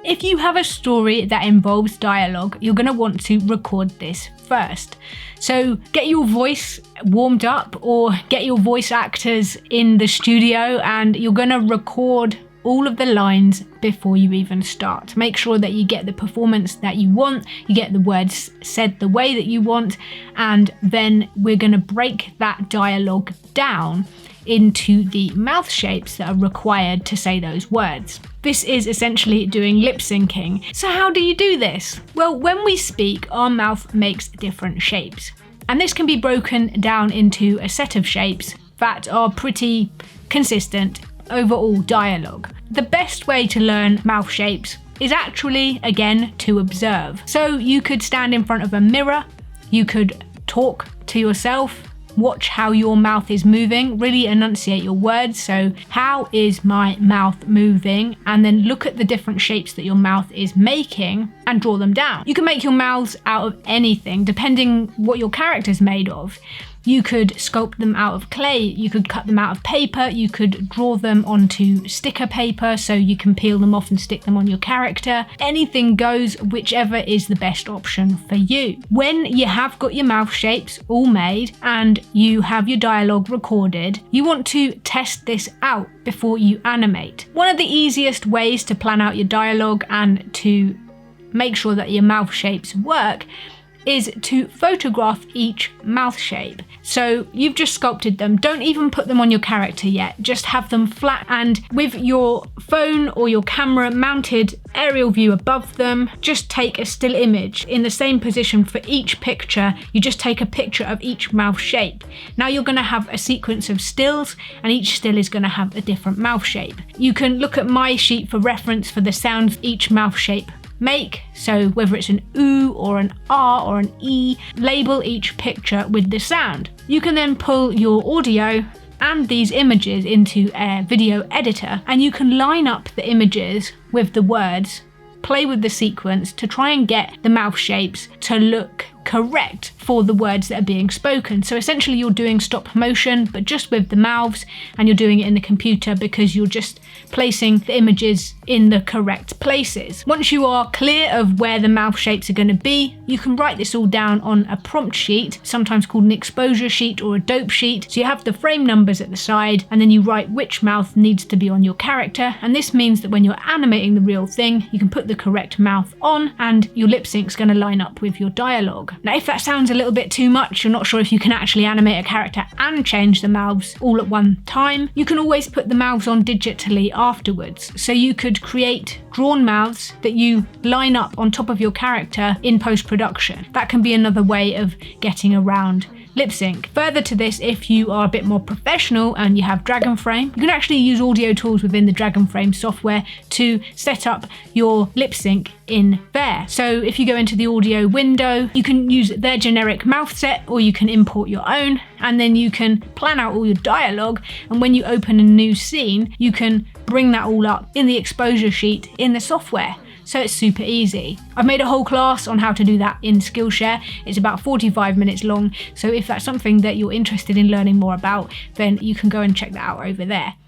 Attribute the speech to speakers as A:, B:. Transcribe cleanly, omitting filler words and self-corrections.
A: If you have a story that involves dialogue, you're going to want to record this first. So get your voice warmed up or get your voice actors in the studio, and you're going to record all of the lines before you even start. Make sure that you get the performance that you want, you get the words said the way that you want, and then we're going to break that dialogue down into the mouth shapes that are required to say those words. This is essentially doing lip syncing. So how do you do this? Well, when we speak, our mouth makes different shapes. And this can be broken down into a set of shapes that are pretty consistent overall dialogue. The best way to learn mouth shapes is actually, again, to observe. So you could stand in front of a mirror, you could talk to yourself, watch how your mouth is moving, really enunciate your words. So how is my mouth moving? And then look at the different shapes that your mouth is making and draw them down. You can make your mouths out of anything, depending what your character's made of. You could sculpt them out of clay, you could cut them out of paper, you could draw them onto sticker paper so you can peel them off and stick them on your character. Anything goes, whichever is the best option for you. When you have got your mouth shapes all made and you have your dialogue recorded, you want to test this out before you animate. One of the easiest ways to plan out your dialogue and to make sure that your mouth shapes work is to photograph each mouth shape. So you've just sculpted them, don't even put them on your character yet, just have them flat and with your phone or your camera mounted aerial view above them, just take a still image in the same position for each picture. You just take a picture of each mouth shape. Now you're going to have a sequence of stills and each still is going to have a different mouth shape. You can look at my sheet for reference for the sounds each mouth shape make, so whether it's an ooh or an ah or an e, label each picture with the sound. You can then pull your audio and these images into a video editor and you can line up the images with the words, play with the sequence to try and get the mouth shapes to look correct for the words that are being spoken. So essentially you're doing stop motion but just with the mouths, and you're doing it in the computer because you're just placing the images in the correct places. Once you are clear of where the mouth shapes are going to be, you can write this all down on a prompt sheet, sometimes called an exposure sheet or a dope sheet. So you have the frame numbers at the side and then you write which mouth needs to be on your character, and this means that when you're animating the real thing you can put the correct mouth on and your lip sync's going to line up with your dialogue. Now if that sounds a little bit too much, you're not sure if you can actually animate a character and change the mouths all at one time, you can always put the mouths on digitally afterwards. So you could create drawn mouths that you line up on top of your character in post-production. That can be another way of getting around lip sync. Further to this, if you are a bit more professional and you have Dragon Frame, you can actually use audio tools within the Dragon Frame software to set up your lip sync in there. So if you go into the audio window, you can use their generic mouth set or you can import your own, and then you can plan out all your dialogue, and when you open a new scene you can bring that all up in the exposure sheet in the software. So it's super easy. I've made a whole class on how to do that in Skillshare. It's about 45 minutes long, so if that's something that you're interested in learning more about, then you can go and check that out over there.